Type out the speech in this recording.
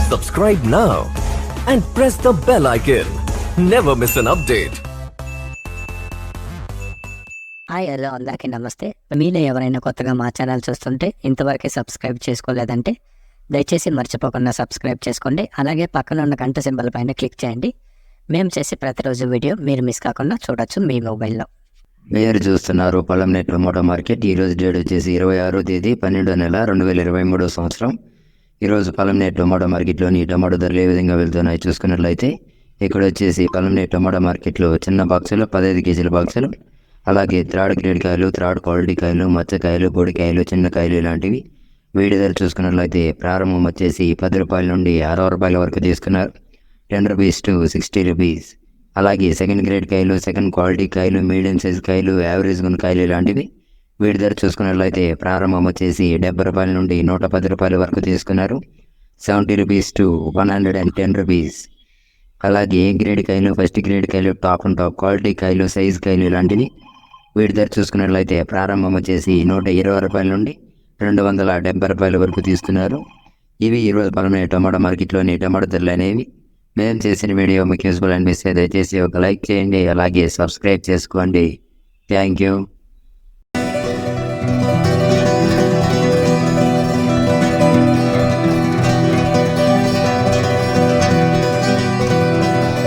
Subscribe now and press the bell icon. Never miss an update. Hi hello అందరికీ నమస్తే. మీలో ఎవరైనా కొత్తగా మా ఛానల్ చూస్తుంటే ఇంతవరకు సబ్స్క్రైబ్ చేసుకోలేదంటే దయచేసి మర్చిపోకుండా సబ్స్క్రైబ్ చేసుకోండి. అలాగే పక్కన ఉన్న గంట సింబల్ పైన క్లిక్ చేయండి. మేము చేసే ప్రతిరోజు వీడియో మీరు మిస్ కాకుండా చూడొచ్చు మీ మొబైల్లో. మీరు చూస్తున్నారు పొలంనేట్ టొమాటో మార్కెట్. ఈరోజు డేట్ వచ్చేసి 26వ తేదీ 12వ నెల 2023 సంవత్సరం. ఈరోజు పొలంనేట్ టొమాటో మార్కెట్లోని టొమాటో ధరలు ఏ విధంగా వెళ్తున్నాయి చూసుకున్నట్లయితే ఇక్కడ వచ్చేసి పొలంనేట్ టొమాటో మార్కెట్లో చిన్న బాక్సులు 15 కేజీల బాక్సులు, అలాగే థర్డ్ గ్రేడ్ కాయలు, థర్డ్ క్వాలిటీ కాయలు, మచ్చకాయలు, పొడికాయలు, చిన్న కాయలు ఇలాంటివి వీడి ధర చూసుకున్నట్లయితే ప్రారంభం వచ్చేసి 10 రూపాయల నుండి 60 రూపాయల వరకు తీసుకున్నారు. 10 రూపీస్ టు 60 రూపీస్. అలాగే సెకండ్ గ్రేడ్ కాయలు, సెకండ్ క్వాలిటీ కాయలు, మీడియం సైజ్ కాయలు, యావరేజ్ ఉన్న కాయలు ఇలాంటివి వీడి ధర చూసుకున్నట్లయితే ప్రారంభం వచ్చేసి 70 రూపాయల నుండి 110 రూపాయల వరకు తీసుకున్నారు. 70 రూపీస్ టు 110 రూపీస్. అలాగే ఏ గ్రేడ్ కాయలు, ఫస్ట్ గ్రేడ్ కాయలు, టాప్ అండ్ టాప్ క్వాలిటీ కాయలు, సైజ్ కాయలు ఇలాంటివి వీడి ధర చూసుకున్నట్లయితే ప్రారంభం వచ్చేసి 120 రూపాయల నుండి 270 రూపాయల వరకు తీసుకున్నారు. ఇవి ఈరోజు పొలంనేట్ టొమాటో మార్కెట్లోని టొమాటో ధరలు అనేవి. మేము చేసిన వీడియో మీకు యూస్ఫుల్ అనిపిస్తే దయచేసి ఒక లైక్ చేయండి, అలాగే సబ్స్క్రైబ్ చేసుకోండి. Thank you.